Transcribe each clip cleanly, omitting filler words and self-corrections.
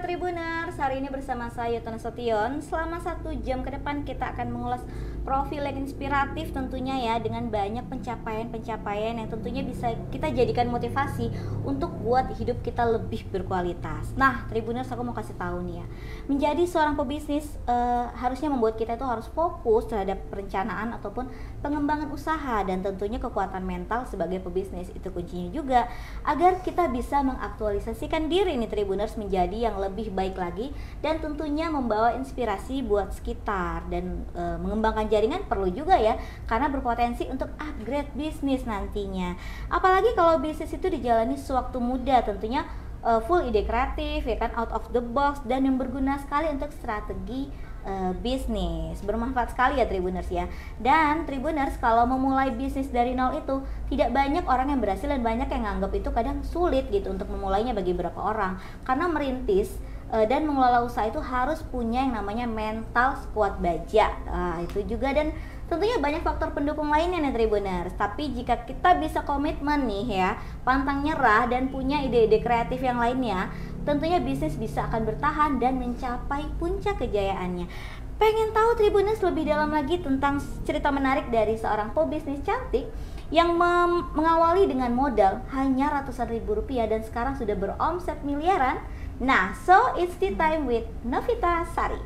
Tribuners, hari ini bersama saya Tona Sotion. Selama 1 jam ke depan kita akan mengulas profil yang inspiratif tentunya ya, dengan banyak pencapaian-pencapaian yang tentunya bisa kita jadikan motivasi untuk buat hidup kita lebih berkualitas. Nah Tribuners, aku mau kasih tahu nih ya, menjadi seorang pebisnis harusnya membuat kita itu harus fokus terhadap perencanaan ataupun pengembangan usaha, dan tentunya kekuatan mental sebagai pebisnis itu kuncinya juga agar kita bisa mengaktualisasikan diri nih Tribuners menjadi yang lebih baik lagi, dan tentunya membawa inspirasi buat sekitar, dan mengembangkan jaringan perlu juga ya, karena berpotensi untuk upgrade bisnis nantinya. Apalagi kalau bisnis itu dijalani sewaktu muda, tentunya full ide kreatif ya kan, out of the box, dan yang berguna sekali untuk strategi bisnis. Bermanfaat sekali ya Tribuners ya. Dan Tribuners, kalau memulai bisnis dari nol itu tidak banyak orang yang berhasil, dan banyak yang nganggap itu kadang sulit gitu untuk memulainya bagi beberapa orang, karena merintis dan mengelola usaha itu harus punya yang namanya mental sekuat baja. Itu juga, dan tentunya banyak faktor pendukung lainnya nih Tribuners. Tapi jika kita bisa komitmen nih ya, pantang nyerah, dan punya ide-ide kreatif yang lainnya, tentunya bisnis bisa akan bertahan dan mencapai puncak kejayaannya. Pengen tahu Tribuners lebih dalam lagi tentang cerita menarik dari seorang pebisnis cantik yang mengawali dengan modal hanya ratusan ribu rupiah dan sekarang sudah beromset miliaran? Nah, so it's the time with Novita Sari.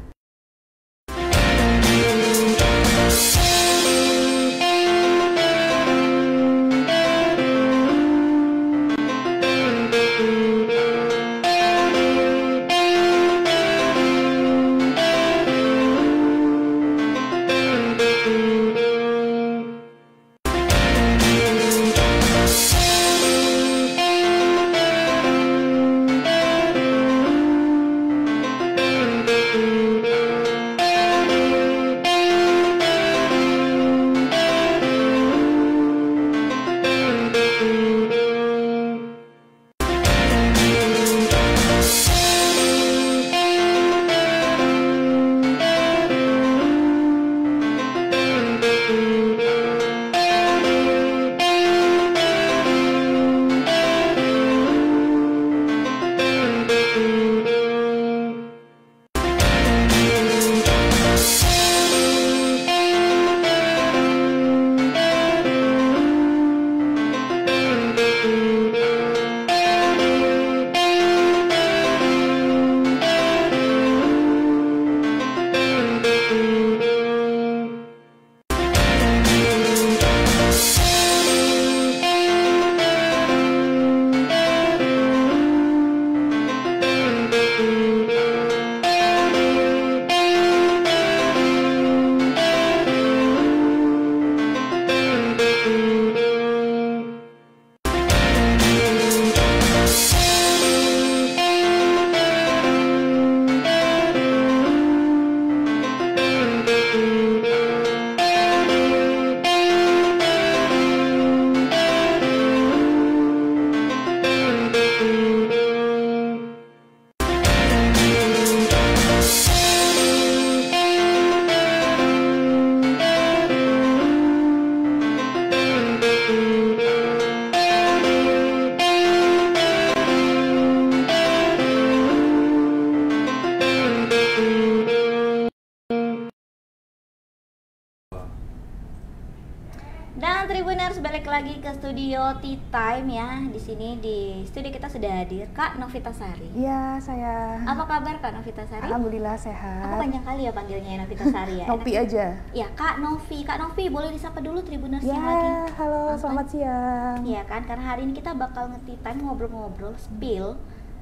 Dan Tribuners, balik lagi ke studio Tea Time ya. Di sini di studio kita sudah hadir Kak Novita Sari. Iya, saya. Apa kabar Kak Novita Sari? Alhamdulillah sehat. Aku panjang kali ya panggilnya Novita Sari ya. Novi aja. Ya Kak Novi. Kak Novi, boleh disapa dulu Tribuners Ya, yang lagi halo, nonton? selamat siang. Iya kan, karena hari ini kita bakal nge-tea time, ngobrol-ngobrol, spill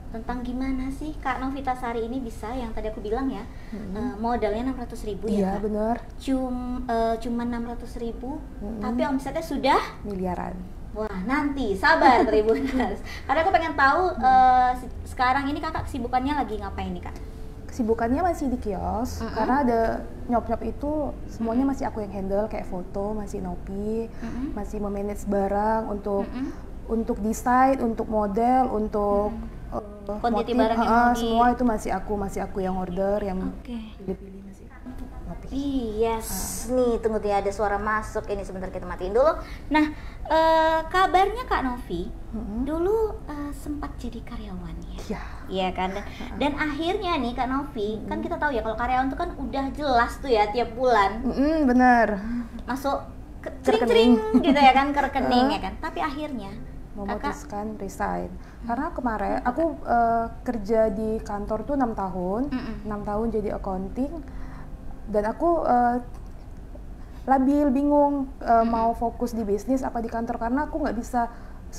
tentang gimana sih Kak Novita Sari ini bisa, yang tadi aku bilang ya, modalnya 600.000 ya Iya, Kak? bener. Cuma 600.000, tapi omsetnya sudah Miliaran. wah, nanti sabar Tribuners. Karena aku pengen tahu sekarang ini kakak kesibukannya lagi ngapain nih Kak? Kesibukannya masih di kios, karena ada nyop-nyop itu semuanya masih aku yang handle, kayak foto, masih Nopi, masih memanage barang untuk desain, untuk model, untuk quantity motif, barang yang mau semua itu masih aku yang order, yang pilih-pilih masih Nopi. Yes, nih tunggu ya, ada suara masuk ini, sebentar kita matiin dulu. Nah, kabarnya Kak Novi dulu sempat jadi karyawan ya? Iya. Iya kan, dan akhirnya nih Kak Novi, kan kita tahu ya kalau karyawan tuh kan udah jelas tuh ya tiap bulan Bener. masuk Ke cering-cering rekening. gitu ya kan, ke rekening ya kan. Tapi akhirnya Kakak Memutuskan resign karena kemarin aku kerja di kantor tuh 6 tahun, 6 tahun jadi accounting, dan aku labil bingung mau fokus di bisnis apa di kantor karena aku nggak bisa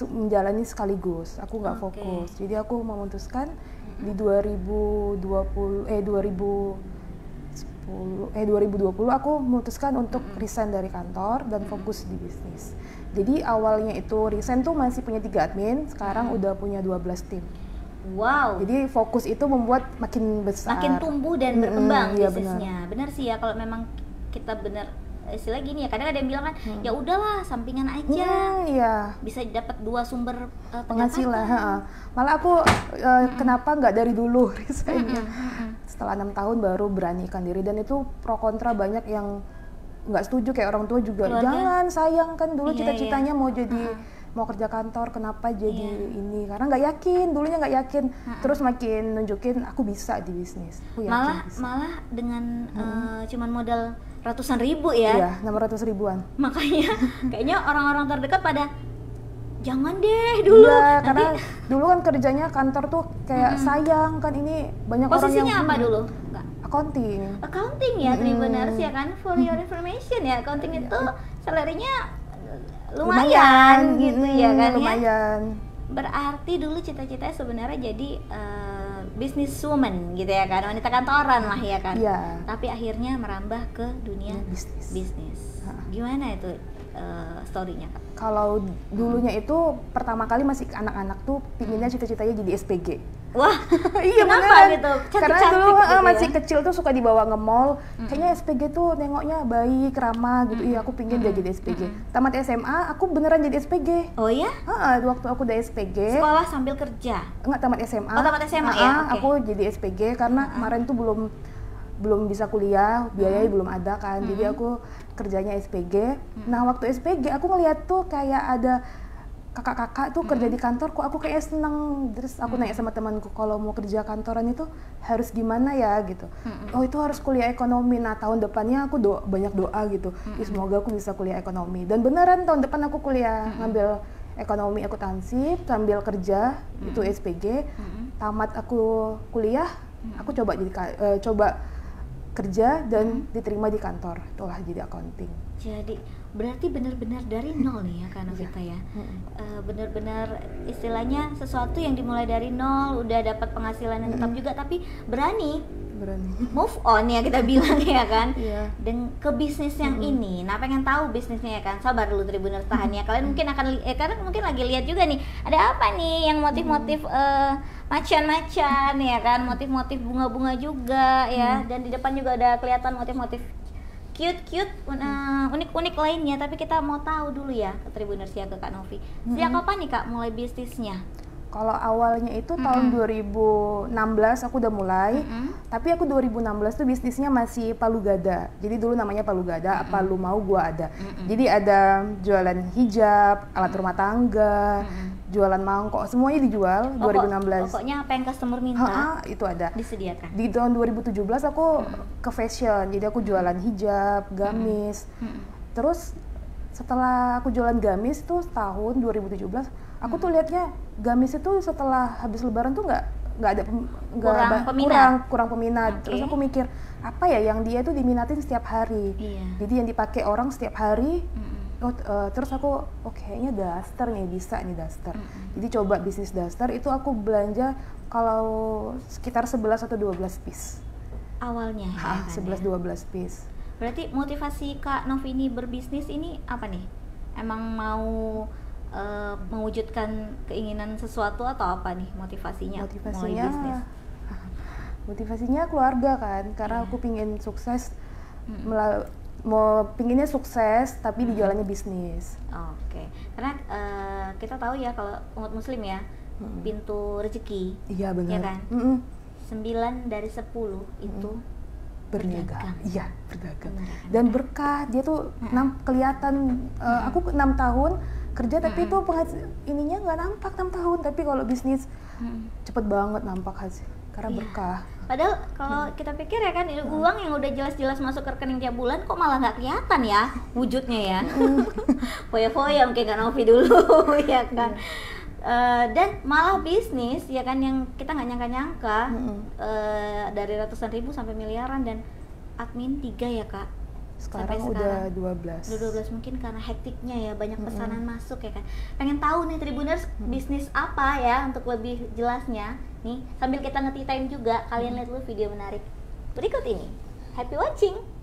menjalani sekaligus, aku nggak fokus. Jadi aku memutuskan di 2020 aku memutuskan untuk resign dari kantor dan fokus di bisnis. Jadi awalnya itu resign tuh masih punya 3 admin, sekarang udah punya 12 tim. wow, Jadi fokus itu membuat makin besar, makin tumbuh dan berkembang iya, bisnisnya. Benar sih ya, kalau memang kita benar istilah gini ya, kadang ada yang bilang kan ya udahlah sampingan aja, iya. bisa dapat 2 sumber Penghasilan. pendapatan. Malah aku kenapa nggak dari dulu resignnya. Setelah 6 tahun baru beranikan diri, dan itu pro kontra banyak yang nggak setuju, kayak orang tua juga. Keluarga? Jangan, sayang kan dulu Iya, cita-citanya mau jadi mau kerja kantor, kenapa jadi ini? Karena nggak yakin, dulunya nggak yakin. Terus makin nunjukin aku bisa di bisnis. Aku yakin bisa. Malah dengan cuman modal ratusan ribu ya. Iya, 600 ribuan. Makanya kayaknya orang-orang terdekat pada jangan deh dulu. Iya, Nanti karena dulu kan kerjanya kantor tuh kayak sayang kan, ini banyak orang yang posisinya apa dulu? Enggak. accounting. Accounting ya, Tribuners ya kan. For your information ya, accounting itu salary-nya lumayan gitu ya kan ya. Lumayan. Berarti dulu cita-citanya sebenarnya jadi businesswoman gitu ya kan, wanita kantoran lah ya kan. Iya. Tapi akhirnya merambah ke dunia Bisnis. bisnis. Gimana itu story-nya Kak? Kalau dulunya itu pertama kali masih anak-anak tuh pinginnya cita-citanya jadi SPG. Wah, Iya, kenapa beneran. gitu? Karena Cantik-cantik dulu gitu ya? masih kecil tuh suka dibawa nge mall. Kayaknya SPG tuh nengoknya baik, ramah gitu. Iya, aku pingin dia jadi SPG. Tamat SMA, aku beneran jadi SPG. Oh ya? Waktu aku udah SPG, Sekolah sambil kerja. enggak tamat SMA. Oh, tamat SMA ya? Oke. Aku jadi SPG karena kemarin tuh belum bisa kuliah, biayanya belum ada kan. Jadi aku kerjanya SPG. Nah, waktu SPG aku ngeliat tuh kayak ada kakak-kakak tuh kerja di kantor, kok aku kayak seneng. Terus aku nanya sama temanku, kalau mau kerja kantoran itu harus gimana ya gitu. Oh, itu harus kuliah ekonomi. Nah, tahun depannya aku banyak doa gitu. Ih, semoga aku bisa kuliah ekonomi. Dan beneran tahun depan aku kuliah ngambil ekonomi akuntansi sambil kerja, itu SPG. Tamat aku kuliah, aku coba coba kerja dan diterima di kantor. Itulah jadi accounting. Jadi berarti benar-benar dari nol nih ya Kak Novita ya. Benar-benar istilahnya sesuatu yang dimulai dari nol, udah dapat penghasilan yang tetap juga, tapi berani move on ya kita bilang ya kan. Iya. Dan ke bisnis yang ini. Nah, pengen tahu bisnisnya ya kan. Sabar dulu Tribuners, tahan ya. Kalian mungkin akan karena mungkin lagi lihat juga nih, ada apa nih yang motif-motif macan-macan ya kan, motif-motif bunga-bunga juga ya. Dan di depan juga ada kelihatan motif-motif cute-cute, unik-unik lainnya. Tapi kita mau tahu dulu ya ke Tribuners ya, ke Kak Novi. Sejak kapan nih Kak mulai bisnisnya? Kalau awalnya itu tahun 2016 aku udah mulai, tapi aku 2016 tuh bisnisnya masih palu gada. Jadi dulu namanya palu gada, apa lu mau gua ada. Jadi ada jualan hijab, alat rumah tangga, jualan mangkok, semuanya dijual 2016. Pokoknya apa yang customer minta Itu ada. disediakan. Di tahun 2017 aku ke fashion, jadi aku jualan hijab, gamis. Terus setelah aku jualan gamis tuh tahun 2017, aku tuh liatnya gamis itu setelah habis lebaran tuh nggak ada kurang peminat. Terus aku mikir apa ya yang dia tuh diminatin setiap hari. Jadi yang dipakai orang setiap hari. Terus aku kayaknya daster nih, bisa nih daster. Jadi coba bisnis daster, itu aku belanja kalau sekitar 11 atau 12 piece Awalnya ya, 11-12 piece. Berarti motivasi Kak Novi ini berbisnis ini apa nih? Emang mau mewujudkan keinginan sesuatu atau apa nih motivasinya mulai bisnis? Motivasinya keluarga kan, karena aku pingin sukses, pinginnya sukses tapi di jalannya bisnis. Oke. Karena kita tahu ya kalau umat muslim ya, pintu rezeki. Iya benar. Ya kan? 9 dari 10 itu berniaga. Iya, berdagang. Dan ya. berkah, dia tuh kelihatan, aku 6 tahun kerja tapi itu ininya nggak nampak 6 tahun, tapi kalau bisnis cepet banget nampak hasil karena berkah. Padahal kalau kita pikir ya kan, uang yang udah jelas-jelas masuk ke rekening tiap bulan kok malah nggak kelihatan ya wujudnya ya. Foya-foya mungkin Kak Novi dulu ya kan. Dan malah bisnis ya kan yang kita nggak nyangka-nyangka, dari ratusan ribu sampai miliaran, dan admin 3 ya Kak. Sekarang udah 12. Udah 12 mungkin karena hektiknya ya, banyak pesanan masuk ya kan. Pengen tahu nih Tribuners bisnis apa ya, untuk lebih jelasnya nih sambil kita nge-tea time juga, kalian lihat dulu video menarik berikut ini. Happy watching.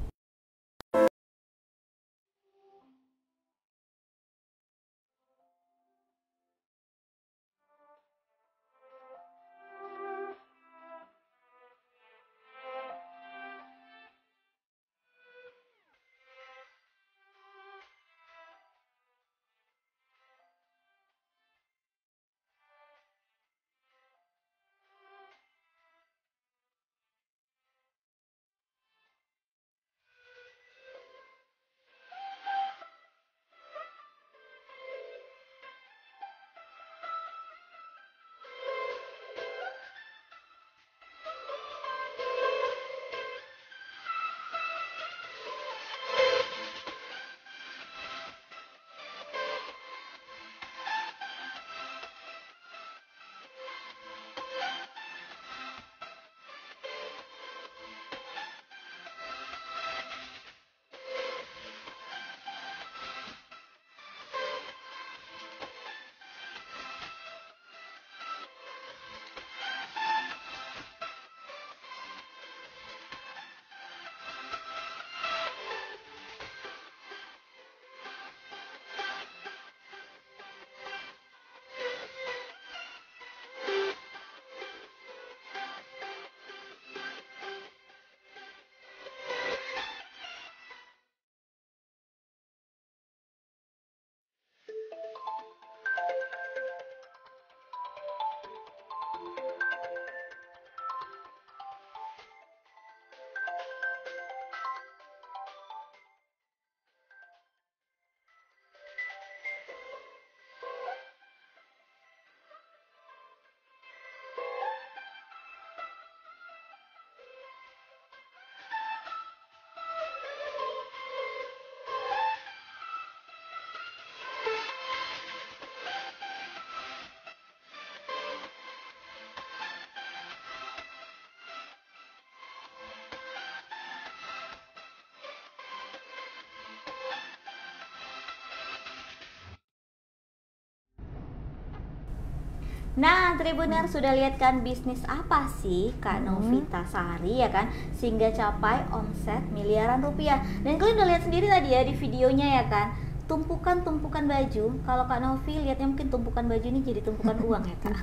Nah, Tribuner sudah lihat kan bisnis apa sih Kak Novita Sari ya kan, sehingga capai omset miliaran rupiah. Dan kalian udah lihat sendiri tadi ya di videonya ya kan, tumpukan-tumpukan baju. Kalau Kak Novi lihatnya mungkin tumpukan baju ini jadi tumpukan uang ya Kak.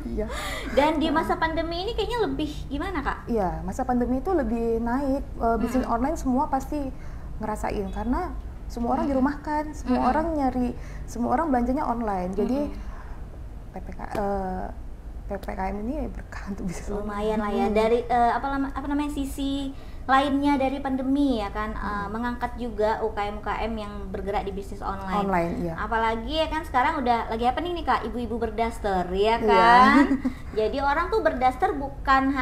Iya. Dan di masa pandemi ini kayaknya lebih gimana Kak? Iya, masa pandemi itu lebih naik. Bisnis online semua pasti ngerasain karena semua orang dirumahkan, semua orang semua orang belanjanya online. Jadi PPKM ini berkah untuk bisnis lumayan lah ya. Dari apa namanya sisi lainnya dari pandemi ya kan, mengangkat juga UKM-UKM yang bergerak di bisnis online. Iya. Apalagi ya kan sekarang udah lagi apa nih Kak, ibu-ibu berdaster ya kan. Jadi orang tuh berdaster bukan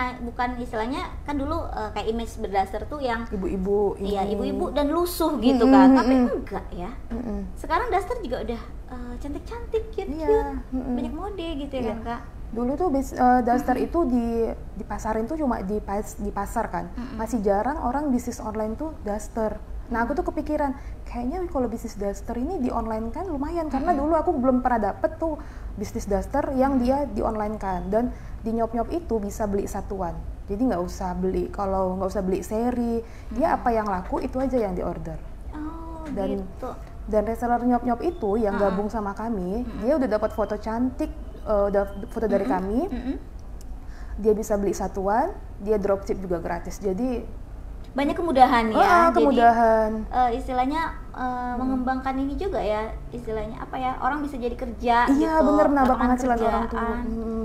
istilahnya kan dulu kayak image berdaster tuh yang ibu-ibu. Iya, ibu-ibu dan lusuh gitu kan. Tapi enggak ya. Sekarang daster juga udah cantik-cantik, cute-cute, banyak mode gitu ya kan Kak. Dulu tuh daster itu dipasarin tuh cuma di pasar kan. Masih jarang orang bisnis online tuh daster. Nah, aku tuh kepikiran kayaknya kalau bisnis daster ini di online kan lumayan, karena dulu aku belum pernah dapet tuh bisnis daster yang dia di online kan, dan di nyop-nyop itu bisa beli satuan. Jadi nggak usah beli seri, dia apa yang laku itu aja yang diorder. Oh, dan gitu. Dan reseller nyop-nyop itu yang gabung sama kami, dia udah dapat foto cantik, foto dari kami, dia bisa beli satuan, dia dropship juga gratis. Jadi banyak kemudahan ya. Kemudahan. Jadi istilahnya mengembangkan ini juga ya, istilahnya apa ya, orang bisa jadi kerja. Iya, gitu, bener, nambah penghasilan orang tuh.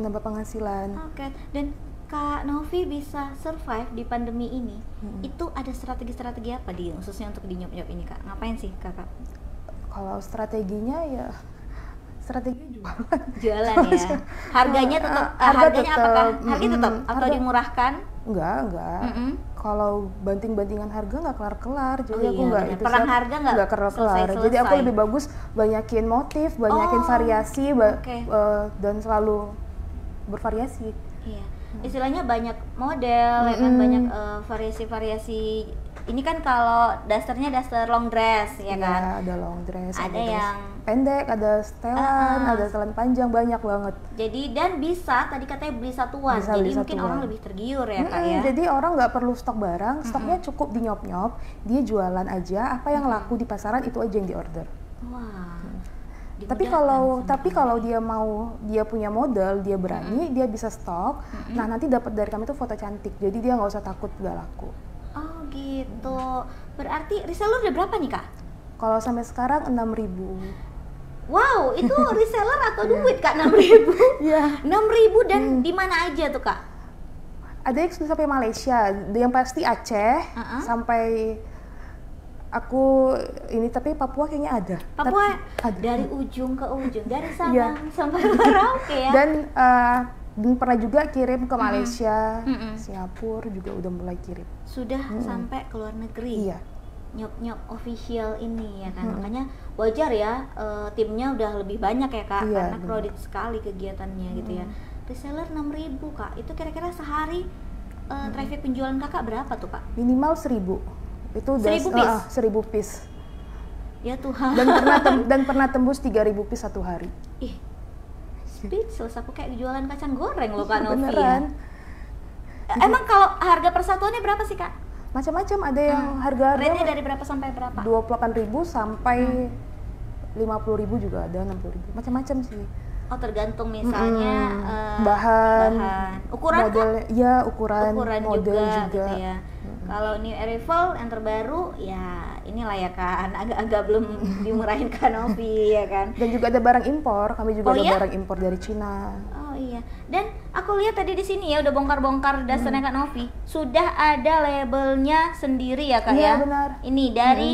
Nambah penghasilan. Oke. Dan Kak Novi bisa survive di pandemi ini, itu ada strategi-strategi apa khususnya untuk di nyop-nyop ini Kak? Ngapain sih Kakak? Kalau strateginya ya strategi jualan ya. Harganya tetap harganya apakah harga tetap atau dimurahkan? Enggak. Kalau banting-bantingan harga nggak kelar-kelar, jadi aku nggak itu perang harga nggak kelar-kelar. Jadi aku lebih bagus banyakin motif, banyakin variasi, dan selalu bervariasi. Iya, istilahnya banyak model, ya kan, banyak variasi-variasi. Ini kan kalau dasternya daster long dress, ya kan? Ada long dress, ada yang pendek, ada setelan panjang, banyak banget. Jadi dan bisa tadi katanya beli satuan, jadi mungkin orang lebih tergiur ya Kak ya. Jadi orang nggak perlu stok barang, stoknya cukup di nyop-nyop, dia jualan aja apa yang laku di pasaran itu aja yang diorder. Wah. Tapi kalau dia punya modal, dia berani, dia bisa stok. Nah nanti dapat dari kami tuh foto cantik, jadi dia nggak usah takut nggak laku. Oh gitu. Berarti reseller udah berapa nih Kak? Kalau sampai sekarang 6.000. Wow, itu reseller atau duit Kak 6.000? Iya. 6.000 dan di mana aja tuh Kak? Ada yang sudah sampai Malaysia, yang pasti Aceh, sampai aku ini, tapi Papua kayaknya ada. Papua ada. Dari ujung ke ujung, dari Sabang sampai Merauke ya. Dan pernah juga kirim ke Malaysia, Singapura juga udah mulai kirim. Sudah sampai ke luar negeri. Iya. Nyop-nyop official ini ya kan, makanya wajar ya timnya udah lebih banyak ya Kak, karena crowded sekali kegiatannya gitu ya. Reseller 6.000 Kak, itu kira-kira sehari traffic penjualan Kakak berapa tuh Kak? Minimal 1.000. Itu udah 1.000 piece. Ya Tuhan. Dan pernah tembus 3.000 piece satu hari. Ih, speechless aku, kayak jualan kacang goreng loh Kak Novi. Beneran. Ya. Emang kalau harga persatuannya berapa sih Kak? Macam-macam, ada yang harga rate-nya dari berapa sampai berapa? 28.000 sampai 50.000 juga ada, 60.000. Macam-macam sih. Oh, tergantung misalnya bahan, ukuran model, kan? Ya ukuran model juga. Gitu ya. Kalau new arrival yang terbaru ya inilah ya kan, agak belum dimurahin Kak Novi ya kan. Dan juga ada barang impor, kami juga ada barang impor dari Cina. Oh iya. Dan aku lihat tadi di sini ya udah bongkar-bongkar dasternya Kak Novi. Sudah ada labelnya sendiri ya Kak ya. Iya benar. Ini dari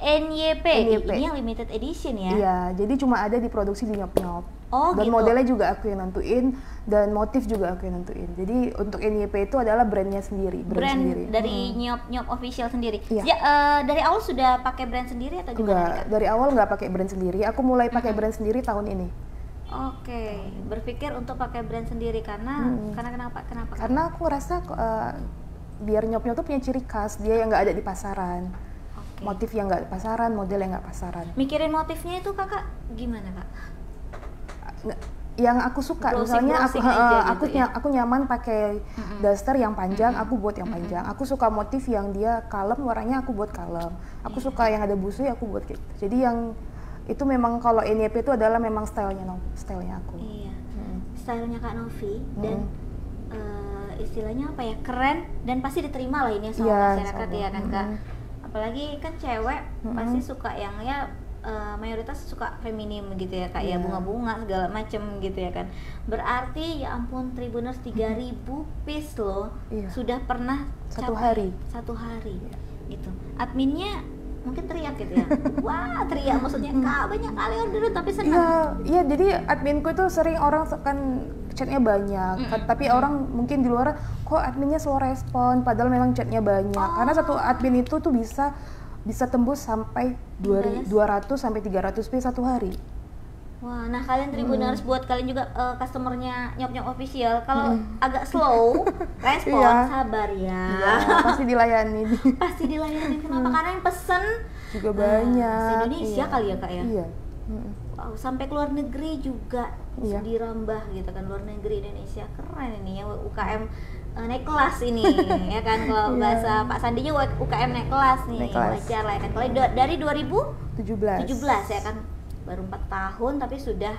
NYP. Ini yang limited edition ya. Iya, jadi cuma ada diproduksi di nyop-nyop. Oh, dan gitu. Modelnya juga aku yang nentuin, dan motif juga aku yang nentuin. Jadi untuk NYP itu adalah brandnya sendiri, brand sendiri. Dari nyop official sendiri. Iya. Dari awal sudah pakai brand sendiri atau gimana? Enggak, dari awal nggak pakai brand sendiri. Aku mulai pakai brand sendiri tahun ini. Oke, berpikir untuk pakai brand sendiri karena kenapa? Karena aku rasa biar nyop-nyop tuh punya ciri khas, dia yang nggak ada di pasaran. Motif yang nggak di pasaran, model yang nggak pasaran. Mikirin motifnya itu Kakak gimana Kak? Yang aku suka, misalnya aku nyaman pakai daster yang panjang, aku buat yang panjang. Aku suka motif yang dia kalem, warnanya aku buat kalem. Aku suka yang ada busui, aku buat gitu. Jadi yang itu memang kalau NYP itu adalah memang stylenya aku. Iya. Stylenya Kak Novi dan istilahnya apa ya, keren dan pasti diterima lah ini sama masyarakat ya kan Kak. Apalagi kan cewek pasti suka yang ya mayoritas suka feminim gitu ya Kak ya, bunga-bunga segala macem gitu ya kan. Berarti ya ampun Tribuners 3.000 piece loh. Sudah pernah satu hari gitu. Adminnya mungkin teriak gitu ya. Wah, teriak maksudnya Kak banyak kali orderan tapi senang. Iya, jadi adminku itu sering orang kan chatnya banyak, tapi orang mungkin di luar kok adminnya slow respon, padahal memang chatnya banyak. Karena satu admin itu tuh bisa tembus sampai 200 sampai 300 piece satu hari. Wah, nah kalian Tribuners buat kalian juga customernya nyop-nyop official, kalau agak slow respon, sabar ya. Pasti dilayani. Pasti dilayani. Kenapa? Karena yang pesen juga banyak. Se-Indonesia kali ya Kak ya. Iya. Wow, sampai ke luar negeri juga dirambah gitu kan, luar negeri Indonesia, keren ini ya UKM naik kelas ini ya kan, kalau bahasa Pak Sandinya UKM naik kelas nih, wajar lah ya kan. Kalau dari 2017 ya kan, baru 4 tahun tapi sudah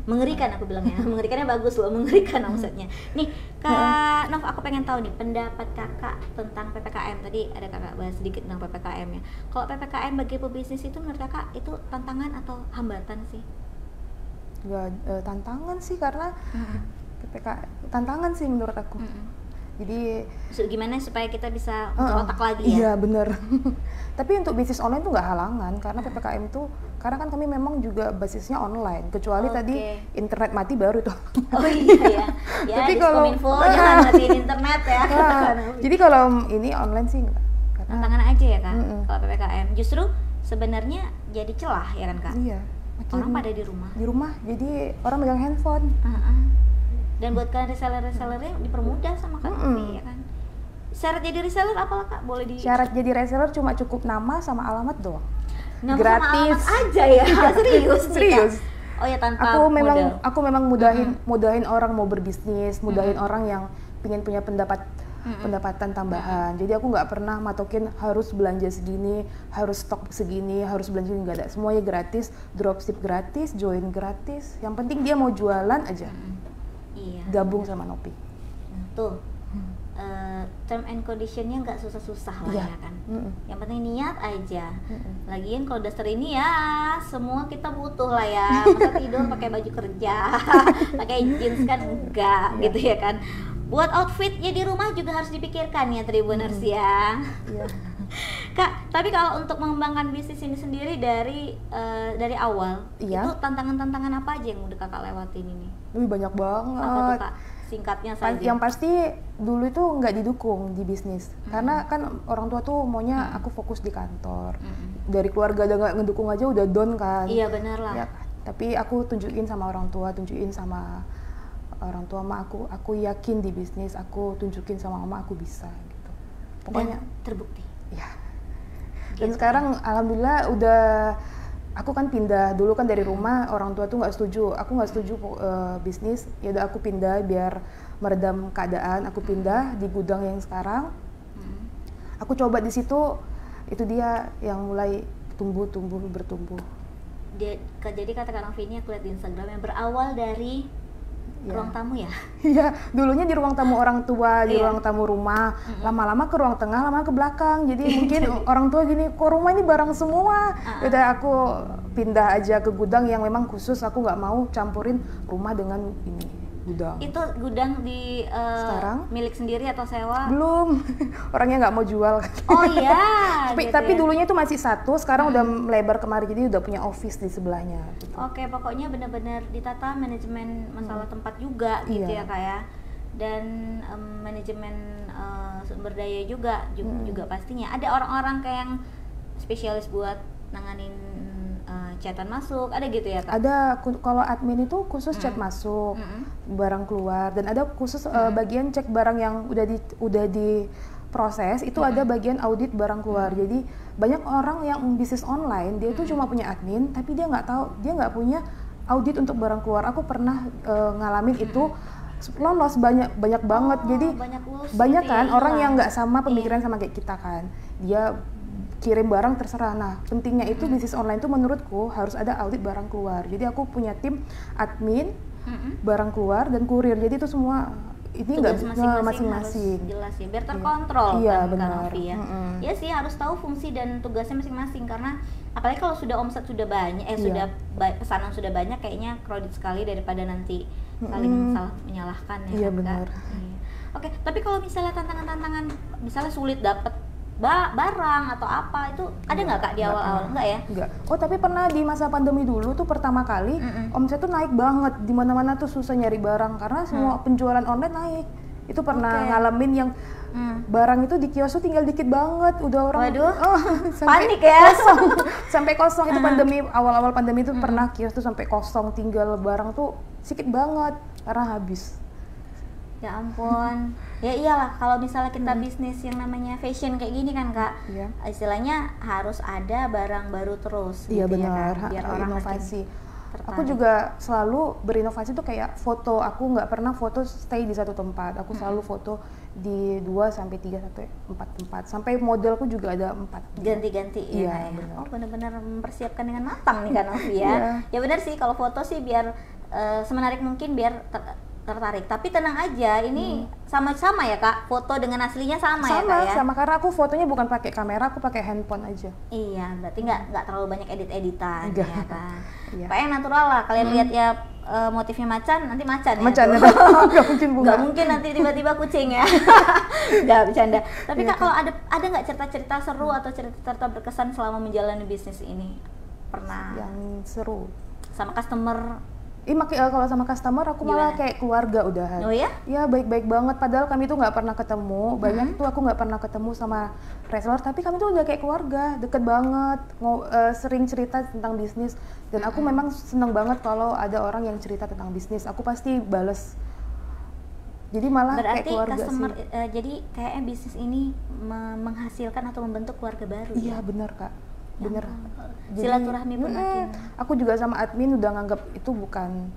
mengerikan, aku bilangnya mengerikannya bagus loh, mengerikan maksudnya. Nih Kak Nov, aku pengen tahu nih pendapat Kakak tentang PPKM. Tadi ada Kakak bahas sedikit tentang PPKM ya. Kalau PPKM bagi pebisnis itu menurut Kakak itu tantangan atau hambatan sih? Tantangan sih, karena PPK tantangan sih menurut aku. Jadi gimana supaya kita bisa untuk otak lagi ya? Iya bener. Tapi untuk bisnis online tuh nggak halangan karena PPKM tuh karena kan kami memang juga basisnya online. Kecuali tadi internet mati baru itu. Oh iya ya. Ya tapi kalau jangan matiin internet ya. Jadi kalau ini online sih enggak. Tantangan aja ya Kak. Kalau PPKM justru sebenarnya jadi celah ya kan Kak? Iya. Orang pada di rumah. Di rumah, jadi orang megang handphone. Dan buat kalian reseller-resellernya dipermudah sama Kak Novi ya kan. Syarat jadi reseller apalah Kak? Boleh di Syarat jadi reseller cuma cukup nama sama alamat doang. Nama gratis sama alamat aja ya. Serius. Oh ya tanpa modal. Aku memang mudahin orang mau berbisnis, mudahin orang yang pengen punya pendapatan tambahan. Jadi aku nggak pernah matokin harus belanja segini, harus stok segini, harus belanja nggak ada. Semuanya gratis, dropship gratis, join gratis. Yang penting dia mau jualan aja. Iya. Gabung sama Nopi. Tuh. Term and conditionnya nggak susah-susah lah ya kan. Yang penting niat aja. Lagian kalau dasar ini ya semua kita butuh lah ya. Masa tidur pakai baju kerja, pakai jeans kan enggak gitu ya kan. Buat outfitnya di rumah juga harus dipikirkan ya Tribuners ya. Kak, tapi kalau untuk mengembangkan bisnis ini sendiri dari awal itu tantangan-tantangan apa aja yang udah Kakak lewatin ini? Lebih banyak banget. Apa tuh Kak? Singkatnya saja. Yang pasti dulu itu nggak didukung di bisnis karena kan orang tua tuh maunya aku fokus di kantor. Dari keluarga udah nggak ngedukung aja udah down kan. Iya benar lah. Ya, tapi aku tunjukin sama orang tua mah aku yakin di bisnis, aku tunjukin sama mama aku bisa gitu. Pokoknya dan terbukti. Ya. Dan sekarang alhamdulillah udah aku kan pindah dulu kan dari rumah, orang tua tuh nggak setuju, aku nggak setuju bisnis, ya udah aku pindah biar meredam keadaan, aku pindah di gudang yang sekarang, aku coba di situ, itu dia yang mulai bertumbuh. Jadi kata Kak Novi ini aku lihat di Instagram yang berawal dari ruang tamu ya? Iya, dulunya di ruang tamu orang tua, di ruang tamu rumah, lama-lama ke ruang tengah, lama ke belakang. Jadi mungkin orang tua gini, kok rumah ini barang semua. Udah aku pindah aja ke gudang yang memang khusus, aku nggak mau campurin rumah dengan ini gudang. Itu gudang di sekarang milik sendiri atau sewa? Belum, orangnya nggak mau jual. Oh iya. Tapi dulunya itu masih satu, sekarang udah melebar kemari, jadi udah punya office di sebelahnya. Gitu. Oke, pokoknya benar-benar ditata manajemen masalah tempat juga gitu ya Kak ya. Dan manajemen sumber daya juga pastinya. Ada orang-orang kayak yang spesialis buat nanganin chatan masuk, ada gitu ya Kak? Ada, kalau admin itu khusus chat masuk, barang keluar, dan ada khusus bagian cek barang yang udah diproses, itu ada bagian audit barang keluar. Jadi banyak orang yang bisnis online, dia itu cuma punya admin, tapi dia nggak punya audit untuk barang keluar. Aku pernah ngalamin itu lolos banyak banget. Jadi banyak kan orang yang nggak sama pemikiran sama kayak kita kan, dia kirim barang terserah. Nah, pentingnya itu bisnis online itu menurutku harus ada audit barang keluar. Jadi aku punya tim admin, barang keluar dan kurir. Jadi itu semua ini nggak masing-masing jelas ya, biar terkontrol. Iya, kan, benar. Ya sih harus tahu fungsi dan tugasnya masing-masing, karena apalagi kalau sudah omset sudah banyak, sudah pesanan sudah banyak, kayaknya kredit sekali daripada nanti saling salah menyalahkan ya. Iya, kan, benar. Oke, tapi kalau misalnya tantangan misalnya sulit dapat barang atau apa, itu ada nggak Kak di awal-awal? Enggak ya? Enggak. Oh, tapi pernah di masa pandemi dulu tuh pertama kali omset tuh naik banget, di mana-mana tuh susah nyari barang karena semua penjualan online naik. Itu pernah ngalamin yang barang itu di kios tuh tinggal dikit banget, udah orang panik ya. Sampai kosong itu pandemi, awal-awal pandemi itu pernah kios tuh sampai kosong, tinggal barang tuh sedikit banget karena habis. Ya ampun. Ya iyalah, kalau misalnya kita bisnis yang namanya fashion kayak gini kan Kak, istilahnya harus ada barang baru terus. Iya gitu benar, ya kan? Biar orang inovasi. Aku juga selalu berinovasi tuh kayak foto. Aku nggak pernah foto stay di satu tempat. Aku selalu foto di 2 sampai 3 sampai 4 tempat. Sampai modelku juga ada 4. Ganti-ganti ya. Oh, benar-benar mempersiapkan dengan matang nih kan Novi ya. Ya benar sih, kalau foto sih biar semenarik mungkin, biar tertarik. Tapi tenang aja, ini sama-sama ya Kak, foto dengan aslinya sama ya Kak ya? Sama, karena aku fotonya bukan pakai kamera, aku pakai handphone aja. Iya, berarti nggak terlalu banyak edit-editan ya kan? Kayak natural lah, kalian lihat ya motifnya macan, nanti macan ya. Macan tuh. nggak mungkin bunga. Nggak mungkin nanti tiba-tiba kucing ya. Nggak bercanda. Tapi Kak, kalau ada nggak cerita-cerita seru atau cerita-cerita berkesan selama menjalani bisnis ini? Pernah Yang seru. sama customer? Kalau sama customer aku malah kayak keluarga udahan. Oh ya? Ya baik-baik banget. Padahal kami tuh nggak pernah ketemu. Banyak tuh aku nggak pernah ketemu sama reseller. Tapi kami tuh udah kayak keluarga, deket banget. Sering cerita tentang bisnis. Dan aku memang seneng banget kalau ada orang yang cerita tentang bisnis. Aku pasti bales. Jadi malah Berarti kayak keluarga customer, sih. jadi kayaknya bisnis ini menghasilkan atau membentuk keluarga baru. Iya ya? bener Kak. Bener. Silaturahmi pun makin. Aku juga sama admin udah nganggap itu bukan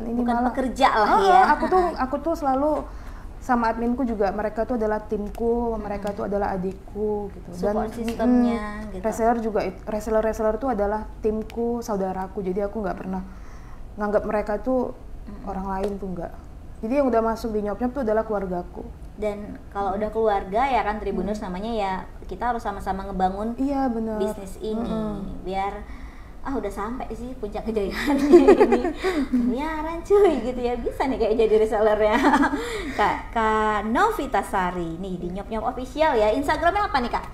ini Bukan malah pekerja lah ya. Aku tuh selalu sama adminku juga, mereka tuh adalah timku, mereka tuh adalah adikku gitu. Support sistemnya gitu. Reseller juga, reseller tuh adalah timku, saudaraku. Jadi aku nggak pernah nganggap mereka tuh orang lain tuh nggak. Jadi yang udah masuk di Nyop-Nyop tuh adalah keluargaku. Dan kalau udah keluarga ya kan Tribuners namanya ya, kita harus sama-sama ngebangun Iya benar. bisnis ini biar udah sampai sih puncak kejayaan ini miliaran cuy gitu ya, bisa nih kayak jadi resellernya. Kak Novita Sari nih di Nyop-Nyop Official ya. Instagramnya apa nih Kak?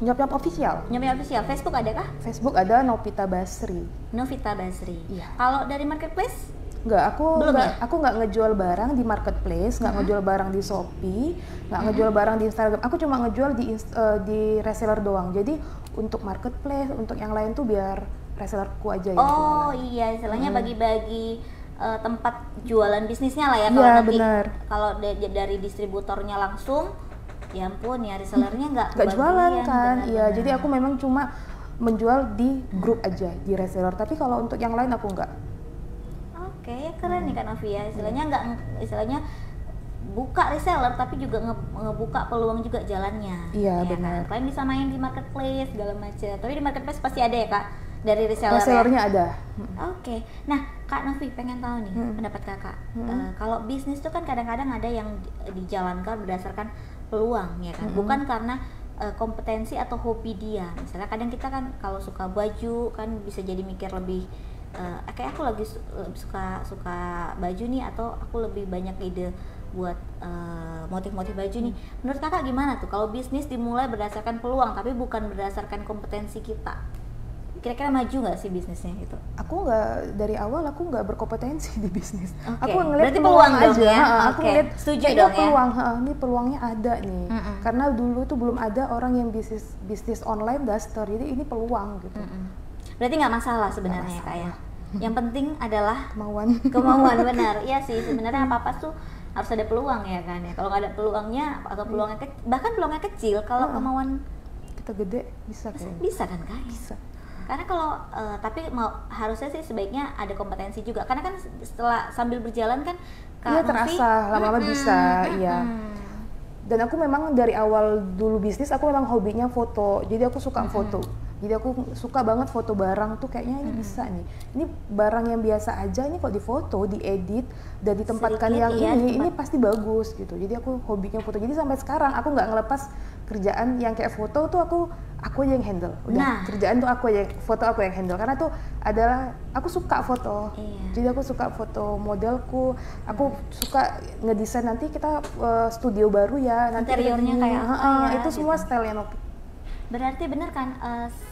Nyop-Nyop Official. Nyop-Nyop Official. Facebook ada kah? Facebook ada Novita Basri. Novita Basri. Iya. Kalau dari marketplace? Enggak, Belum ya? aku nggak ngejual barang di marketplace, nggak ngejual barang di Shopee, nggak ngejual barang di Instagram. Aku cuma ngejual di reseller doang. Jadi untuk marketplace, untuk yang lain tuh biar resellerku aja yang jualan. Iya, istilahnya bagi-bagi tempat jualan bisnisnya lah ya. Iya, Kalau nanti benar. kalau dari distributornya langsung, ya ampun ya resellernya nggak Jualan kebagian, kan. Iya, benar-benar. jadi aku memang cuma menjual di grup aja, di reseller. Tapi kalau untuk yang lain aku nggak. Oke, ya keren nih Kak Novi ya. Istilahnya buka reseller tapi juga ngebuka peluang juga jalannya. Iya, ya benar. Kan? Kalian bisa main di marketplace segala macam. Tapi di marketplace pasti ada ya Kak dari reseller. Resellernya ada. Oke. Nah, Kak Novi pengen tahu nih pendapat Kakak. Kalau bisnis itu kan kadang-kadang ada yang dijalankan berdasarkan peluang ya kan. Bukan karena kompetensi atau hobi dia. Misalnya kadang kita kan kalau suka baju kan bisa jadi mikir lebih kayak aku lagi suka baju nih, atau aku lebih banyak ide buat motif-motif baju nih. Menurut Kakak gimana tuh kalau bisnis dimulai berdasarkan peluang tapi bukan berdasarkan kompetensi kita? Kira-kira maju nggak sih bisnisnya gitu? Aku dari awal aku nggak berkompetensi di bisnis. Oke, Aku ngeliat berarti peluang peluang dong aja. ya? Aku Oke, ngeliat setuju kayaknya dong ya? peluang. Ini peluangnya ada nih. Karena dulu tuh belum ada orang yang bisnis online daster. Jadi ini peluang gitu. Berarti nggak masalah sebenarnya ya Kak ya? Yang penting adalah Kemauan. benar. Iya sih, sebenarnya apa-apa tuh harus ada peluang ya kan ya. Kalau nggak ada peluangnya atau peluangnya bahkan peluangnya kecil, kalau kemauan Kita gede bisa kayaknya. bisa kan Kak? Bisa. Karena kalau tapi harusnya sih sebaiknya ada kompetensi juga. Karena kan setelah sambil berjalan kan Iya terasa lama-lama bisa. Iya. Dan aku memang dari awal dulu bisnis aku memang hobinya foto. Jadi aku suka foto. Jadi aku suka banget foto barang tuh, kayaknya ini bisa nih. Ini barang yang biasa aja, ini kok difoto, diedit, dan ditempatkan Sedikit, yang iya, ini pasti bagus gitu. Jadi aku hobinya foto. Jadi sampai sekarang aku nggak ngelepas kerjaan yang kayak foto tuh aku aja yang handle. Udah kerjaan tuh foto aku yang handle. Karena tuh adalah aku suka foto. Jadi aku suka foto modelku. Aku suka ngedesain, nanti kita studio baru ya. Nanti interiornya kayak apa ya, itu semua gitu. style yang Novi. Berarti benar kan,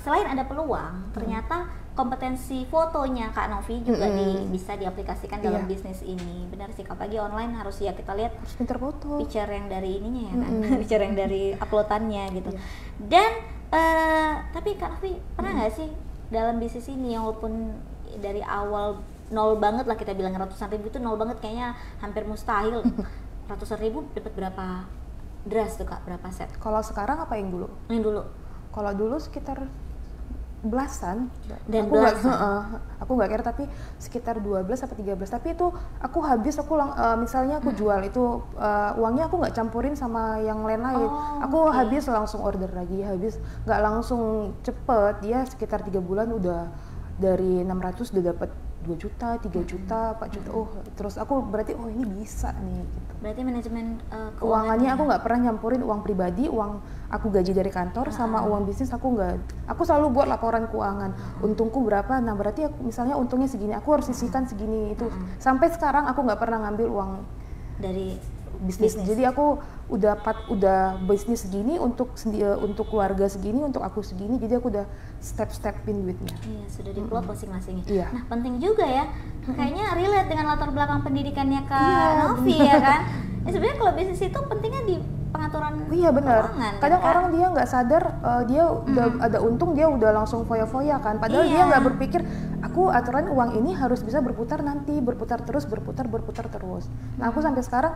selain ada peluang, ternyata kompetensi fotonya Kak Novi juga bisa diaplikasikan dalam bisnis ini. Benar sih, apalagi online harus ya kita lihat harus pintar foto. Picture yang dari ininya ya kan, picture yang dari uploadannya gitu. Dan tapi Kak Novi pernah nggak sih dalam bisnis ini yang walaupun dari awal nol banget lah, kita bilang ratusan ribu itu nol banget, kayaknya hampir mustahil. Ratusan ribu dapat berapa dress tuh Kak, berapa set? Kalau sekarang apa yang dulu? Yang dulu. Kalau dulu sekitar belasan. Dan aku nggak kira, tapi sekitar 12 sampai 13. Tapi itu aku habis, misalnya aku jual itu uangnya aku nggak campurin sama yang lain-lain. Aku habis langsung order lagi, nggak langsung cepet. Dia sekitar 3 bulan udah dari 600 udah dapat 2 juta, 3 juta, 4 juta. Oh, terus aku berarti oh ini bisa nih gitu. Berarti manajemen Keuangannya aku nggak pernah nyampurin uang pribadi, uang aku gaji dari kantor sama uang bisnis aku nggak. Aku selalu buat laporan keuangan. Untungku berapa? Nah berarti aku, misalnya untungnya segini, aku harus sisihkan segini itu. Sampai sekarang aku nggak pernah ngambil uang dari bisnis. Jadi aku udah bisnis segini untuk keluarga segini, untuk aku segini. Jadi aku udah step-stepin duitnya. Iya, sudah diplot masing-masingnya. Iya. Nah, penting juga ya. Kayaknya relate dengan latar belakang pendidikannya Kak Novi ya kan. Ya sebenarnya kalau bisnis itu pentingnya di pengaturan iya benar. keuangan. Kadang kan, orang dia nggak sadar dia udah ada untung dia udah langsung foya-foya kan. Padahal dia nggak berpikir aku aturan uang ini harus bisa berputar nanti, berputar terus. Nah aku sampai sekarang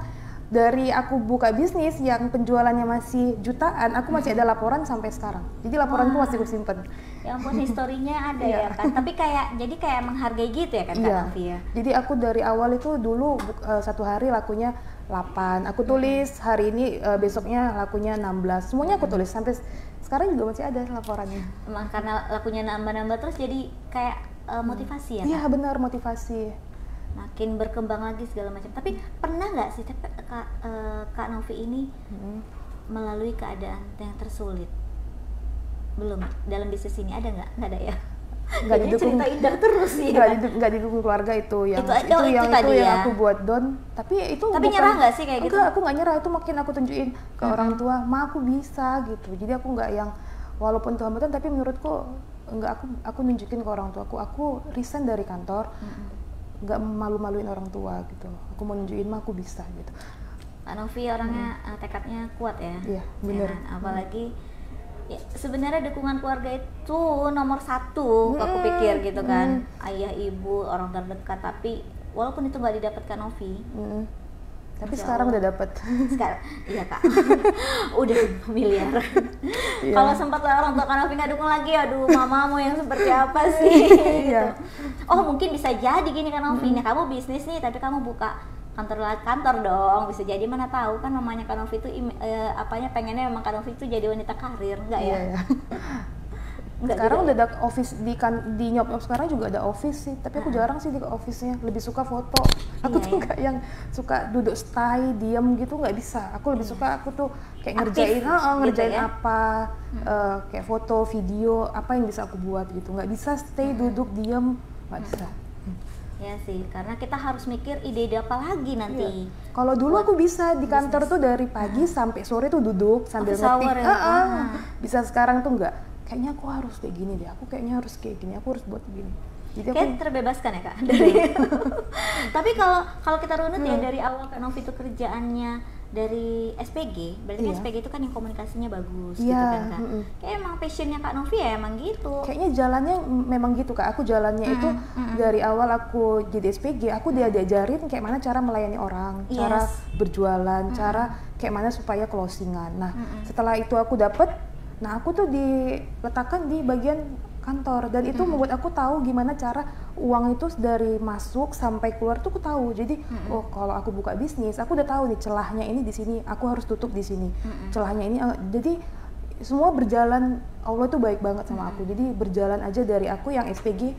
dari aku buka bisnis yang penjualannya masih jutaan, aku masih ada laporan sampai sekarang. Jadi laporanku masih aku simpen. Ya ampun, historinya ada ya kan. Tapi jadi kayak menghargai gitu ya kan Kak Novi ya. Jadi aku dari awal itu dulu satu hari lakunya 8. Aku tulis hari ini besoknya lakunya 16. Semuanya aku tulis sampai sekarang juga masih ada laporannya. Emang karena lakunya nambah-nambah terus jadi kayak motivasi ya? Iya benar, motivasi. Makin berkembang lagi segala macam. Tapi pernah nggak sih Kak Novi ini melalui keadaan yang tersulit? Belum dalam bisnis ini ada nggak? Nggak ada ya? Nggak didukung, cerita indah terus sih. Nggak didukung keluarga itu yang yang aku buat down. Tapi itu tapi nyerah nggak sih kayak gitu? Enggak, aku nggak nyerah. Itu makin aku tunjukin ke orang tua, ma aku bisa gitu. Jadi aku nggak yang walaupun itu hambatan, tapi menurutku enggak, aku nunjukin ke orang tuaku, aku resign dari kantor. Nggak malu-maluin orang tua gitu. Aku mau nunjukin mah aku bisa gitu. Kak Novi orangnya tekadnya kuat ya. Iya, benar. Ya, apalagi ya, sebenarnya dukungan keluarga itu nomor 1 aku pikir gitu kan. Ayah, ibu, orang terdekat, tapi walaupun itu nggak didapat Kak Novi. Tapi sekarang udah dapet. Sekarang, iya Kak. Udah miliar. Kalau sempat orang tua Kak Novi nggak dukung lagi, aduh mamamu yang seperti apa sih? Gitu. Oh mungkin bisa jadi gini Kak Novi, nih kamu bisnis nih, tapi kamu buka kantor dong, bisa jadi mana tahu kan mamanya Kak Novi itu pengennya memang Kak Novi itu jadi wanita karir, enggak ya? Iya. Sekarang udah ada office di nyop sekarang juga ada office sih, tapi aku jarang sih di office-nya, lebih suka foto. Aku tuh nggak yang suka duduk stay, diem gitu, nggak bisa. Aku lebih suka aku tuh kayak ngerjain gitu ya? apa, kayak foto, video, apa yang bisa aku buat gitu. Nggak bisa stay duduk diem, nggak bisa. Ya sih, karena kita harus mikir ide-ide apa lagi nanti. Kalau dulu aku bisa di kantor tuh dari pagi sampai sore tuh duduk sambil ngetik. Bisa sekarang tuh enggak. Kayaknya aku harus kayak gini deh. Aku kayaknya harus kayak gini. Aku harus buat gini. Jadi kayak terbebaskan ya Kak dari. Tapi kalau kita runut ya dari awal Kak Novi itu kerjaannya dari SPG, berarti kan SPG itu kan yang komunikasinya bagus gitu kan Kak. Kayak emang passionnya Kak Novi ya emang gitu. Kayaknya jalannya memang gitu Kak. Aku jalannya itu dari awal aku jadi SPG, aku diajarin kayak mana cara melayani orang, cara berjualan, cara kayak mana supaya closingan. Nah, setelah itu aku dapet, nah aku tuh diletakkan di bagian kantor dan itu membuat aku tahu gimana cara uang itu dari masuk sampai keluar tuh aku tahu. Jadi oh kalau aku buka bisnis aku udah tahu nih celahnya ini di sini, aku harus tutup di sini. Celahnya ini jadi semua berjalan, Allah tuh baik banget sama aku. Jadi berjalan aja dari aku yang SPG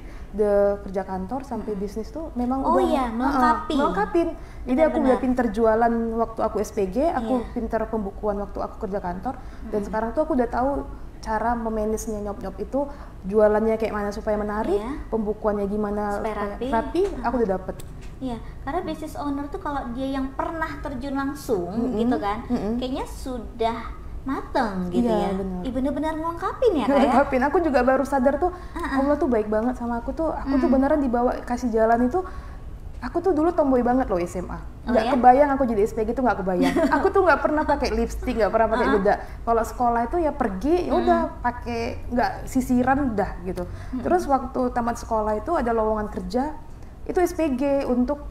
kerja kantor sampai bisnis tuh memang melengkapin. Jadi aku udah pinter jualan waktu aku SPG, aku pinter pembukuan waktu aku kerja kantor, dan sekarang tuh aku udah tahu cara memanage-nya nyop-nyop itu, jualannya kayak mana supaya menarik, pembukuannya gimana supaya rapi, aku udah dapet. Iya, karena business owner tuh kalau dia yang pernah terjun langsung gitu kan, kayaknya sudah mateng gitu ya. Bener-bener ngelengkapin ya Kak ya? Ngelengkapin, aku juga baru sadar tuh Allah tuh baik banget sama aku tuh. Aku tuh beneran dibawa kasih jalan itu. Aku tuh dulu tomboy banget loh SMA. Nggak kebayang aku jadi SPG tuh, nggak kebayang. Aku tuh nggak pernah pakai lipstick, nggak pernah pakai bedak. Kalau sekolah itu ya pergi, ya udah pakai nggak sisiran udah gitu. Terus waktu tamat sekolah itu ada lowongan kerja, itu SPG untuk.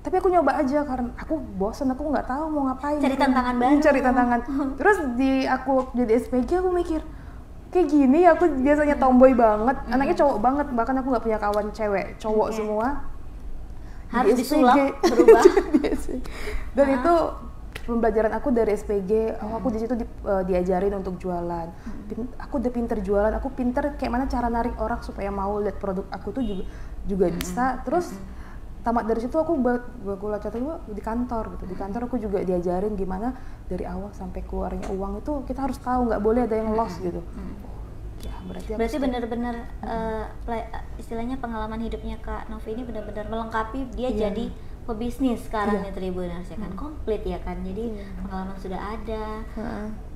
Tapi aku nyoba aja karena aku bosen, aku nggak tahu mau ngapain. Cari tantangan baru. Cari tantangan. Terus aku jadi SPG aku mikir kayak gini, aku biasanya tomboy banget, anaknya cowok banget, bahkan aku nggak punya kawan cewek, cowok semua. Harus disulap berubah. Dan itu pembelajaran aku dari SPG, aku di situ diajarin untuk jualan. Aku udah pinter jualan, aku pinter kayak mana cara narik orang supaya mau lihat produk aku tuh juga bisa. Terus tamat dari situ aku belajar dulu di kantor gitu. Di kantor aku juga diajarin gimana dari awal sampai keluarnya uang itu kita harus tahu, nggak boleh ada yang loss gitu. Ya, berarti benar-benar istilahnya pengalaman hidupnya Kak Novi ini benar-benar melengkapi dia jadi pebisnis sekarang nih Tribuners ya kan, komplit ya kan. Jadi pengalaman sudah ada,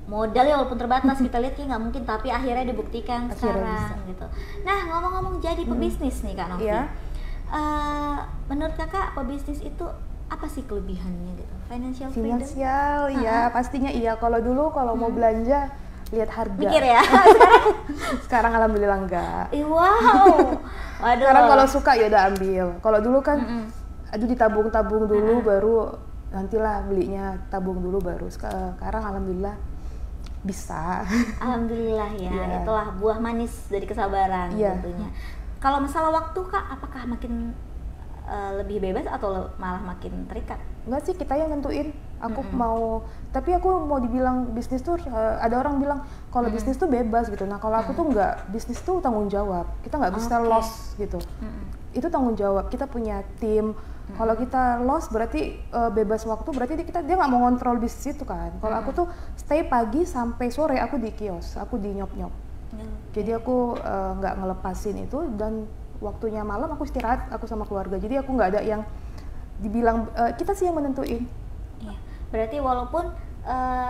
modal ya walaupun terbatas kita lihat kayak nggak mungkin, tapi akhirnya dibuktikan sekarang gitu. Nah, ngomong-ngomong jadi pebisnis nih Kak Novi, menurut kakak pebisnis itu apa sih kelebihannya gitu? Financial freedom? Finansial, iya pastinya iya. Kalau dulu mau belanja lihat harga. Mikir ya. Sekarang alhamdulillah enggak. Wow. Waduh. Sekarang kalau suka ya udah ambil. Kalau dulu kan aduh ditabung-tabung dulu baru nantilah belinya, tabung dulu baru. Sekarang alhamdulillah bisa. Alhamdulillah ya. Itulah buah manis dari kesabaran tentunya. Kalau masalah waktu Kak, apakah makin lebih bebas atau malah makin terikat? Enggak sih, kita yang nentuin. Aku tapi aku mau dibilang bisnis tuh, ada orang bilang kalau bisnis tuh bebas gitu. Nah kalau aku tuh enggak, bisnis tuh tanggung jawab. Kita nggak bisa loss gitu. Itu tanggung jawab. Kita punya tim. Kalau kita loss berarti bebas waktu, berarti dia nggak mau ngontrol bisnis itu kan. Kalau aku tuh stay pagi sampai sore aku di kios, aku di nyop-nyop. Jadi aku nggak ngelepasin itu, dan waktunya malam aku istirahat, aku sama keluarga. Jadi aku nggak ada yang dibilang kita sih yang menentuin. Iya. Berarti walaupun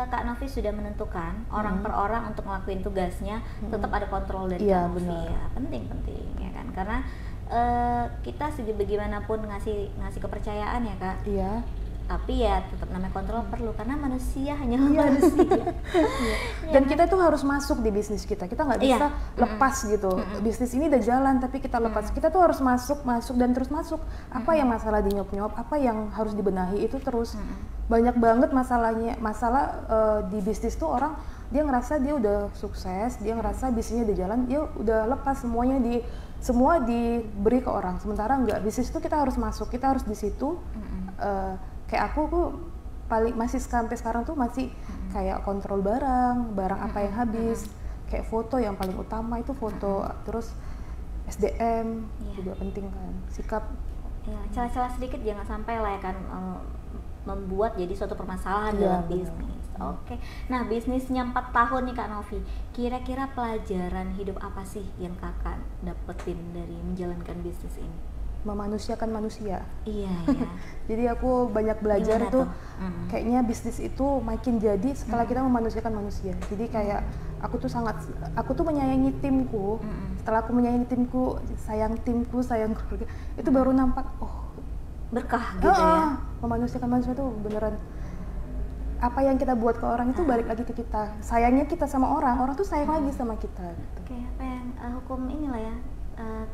Kak Novi sudah menentukan orang per orang untuk ngelakuin tugasnya, tetap ada kontrol dari Kak Novi. Ya, penting ya kan, karena kita sebagaimanapun ngasih kepercayaan ya Kak. Iya. Tapi ya tetap namanya kontrol perlu, karena manusia hanyalah manusia. Dan kita tuh harus masuk di bisnis kita nggak bisa lepas gitu. Bisnis ini udah jalan tapi kita lepas, kita tuh harus masuk dan terus masuk. Apa yang masalah di nyop-nyop, apa yang harus dibenahi itu terus. Banyak banget masalah di bisnis tuh orang dia ngerasa dia udah sukses, dia ngerasa bisnisnya udah jalan, dia udah lepas semua diberi ke orang. Sementara enggak, bisnis tuh kita harus masuk, kita harus di situ. Kayak aku paling masih sampai sekarang tuh masih kayak kontrol barang apa yang habis, kayak foto yang paling utama itu foto, terus SDM juga penting kan, sikap. Ya, celah-celah sedikit jangan sampai lah ya kan membuat jadi suatu permasalahan dalam bisnis. Oke. Nah, bisnisnya 4 tahun nih Kak Novi, kira-kira pelajaran hidup apa sih yang kakak dapetin dari menjalankan bisnis ini? Memanusiakan manusia. Iya. Jadi aku banyak belajar tuh, kayaknya bisnis itu makin jadi setelah kita memanusiakan manusia. Jadi kayak aku tuh menyayangi timku. Setelah aku menyayangi timku, sayang keluarga, itu baru nampak berkah gitu ya. Memanusiakan manusia tuh beneran, apa yang kita buat ke orang itu balik lagi ke kita. Sayangnya kita sama orang tuh sayang lagi sama kita gitu. Oke, apa yang hukum inilah ya,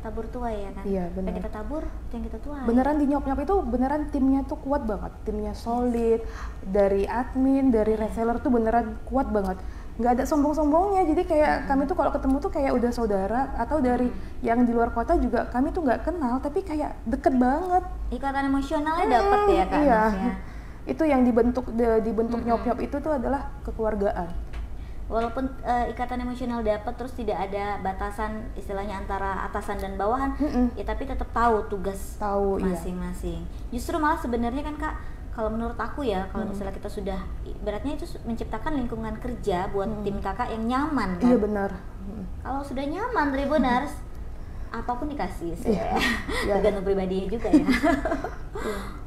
tabur tuai ya kan. Iya, benar. Yang kita tabur, yang kita tuai. Beneran di nyop-nyop itu beneran timnya tuh kuat banget, timnya solid, dari admin, dari reseller tuh beneran kuat banget. Nggak ada sombong-sombongnya, jadi kayak kami tuh kalau ketemu tuh kayak udah saudara, atau dari yang di luar kota juga kami tuh nggak kenal tapi kayak deket banget. Ikatan emosionalnya dapet ya kan. Iya. Itu yang dibentuk nyop-nyop itu tuh adalah kekeluargaan. Walaupun ikatan emosional dapat, terus tidak ada batasan istilahnya antara atasan dan bawahan, ya tapi tetap tahu tugas masing-masing. Justru malah sebenarnya kan Kak, kalau menurut aku ya, kalau misalnya kita sudah, beratnya itu menciptakan lingkungan kerja buat tim kakak yang nyaman kan. Iya benar. Kalau sudah nyaman Tribuners, apapun dikasih sih. Tergantung pribadinya juga ya.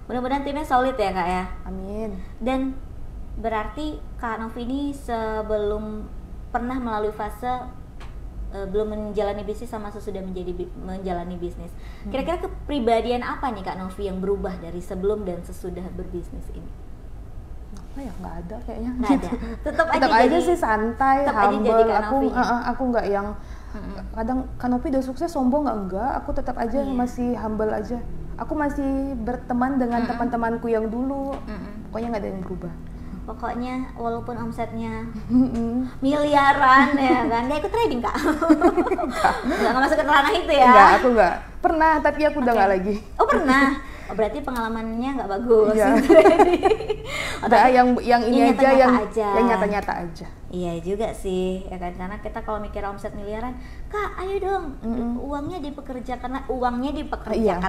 Mudah-mudahan timnya solid ya Kak ya. Amin. Dan berarti Kak Novi ini sebelum pernah melalui fase belum menjalani bisnis sama sesudah menjalani bisnis. Kira-kira kepribadian apa nih Kak Novi yang berubah dari sebelum dan sesudah berbisnis ini? Apa ya, nggak ada kayaknya. Nggak ada. Tetap aja sih santai, humble. Aku nggak yang kadang Kak Novi udah sukses sombong enggak. Aku tetap aja masih humble aja. Aku masih berteman dengan teman-temanku yang dulu. Pokoknya nggak ada yang berubah. Pokoknya walaupun omsetnya miliaran ya kan, dia ikut trading Kak? Nggak masuk ke ranah itu ya? Enggak, aku nggak pernah, tapi aku udah nggak lagi. Oh pernah? Oh berarti pengalamannya nggak bagus. Udah yang ini yang aja, nyata-nyata yang nyata-nyata aja. Iya juga sih, ya kan, karena kita kalau mikir omset miliaran, Kak, ayo dong, uangnya dipekerjakan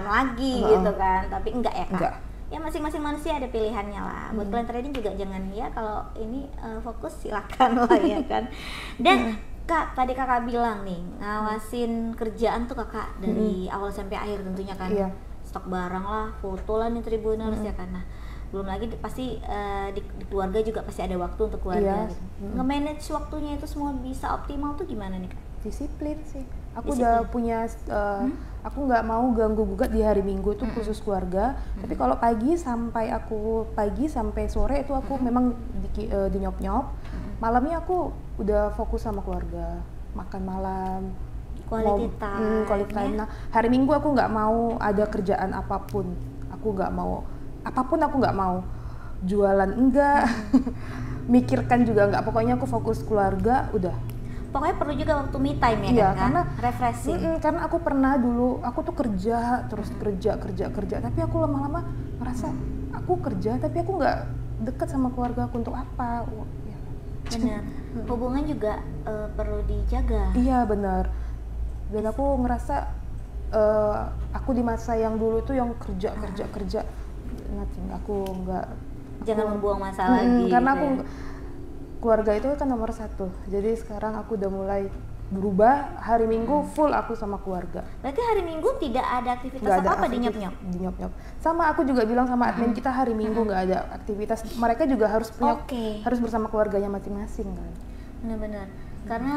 lagi gitu kan, tapi enggak ya Kak. Enggak. Ya masing-masing manusia ada pilihannya lah. Buat kalian trading juga jangan ya kalau ini fokus silakan lah ya kan. Dan Kak, tadi Kakak bilang nih, ngawasin kerjaan tuh Kakak dari awal sampai akhir tentunya kan. Iya. Stok barang lah, foto lah nih Tribuners ya kan. Nah, belum lagi pasti di keluarga juga pasti ada waktu untuk keluarga gitu. Nge-manage waktunya itu semua bisa optimal tuh gimana nih Kak? Disiplin sih. Aku udah punya aku nggak mau ganggu gugat di hari Minggu itu khusus keluarga. Tapi kalau pagi sampai sore itu aku memang di nyop-nyop. Malamnya aku udah fokus sama keluarga, makan malam, quality time. Nah, hari Minggu aku nggak mau ada kerjaan apapun. Aku nggak mau jualan enggak, mikirkan juga enggak. Pokoknya aku fokus keluarga, udah. Pokoknya perlu juga waktu me time ya Iya, kan? karena refreshing. Karena aku pernah dulu, aku tuh kerja tapi aku lama-lama merasa aku kerja tapi aku nggak deket sama keluarga aku, untuk apa? Ya. Benar. Hubungan juga perlu dijaga. Iya benar. Dan aku ngerasa aku di masa yang dulu tuh yang kerja, nothing. Jangan membuang masa lagi. Karena gitu aku keluarga itu kan nomor satu. Jadi sekarang aku udah mulai berubah, hari Minggu full aku sama keluarga. Berarti hari Minggu tidak ada aktivitas apa-apa di nyop-nyop? Di nyop-nyop. Sama aku juga bilang sama admin kita hari Minggu nggak ada aktivitas. Mereka juga harus punya harus bersama keluarganya masing-masing kan. Benar-benar. Karena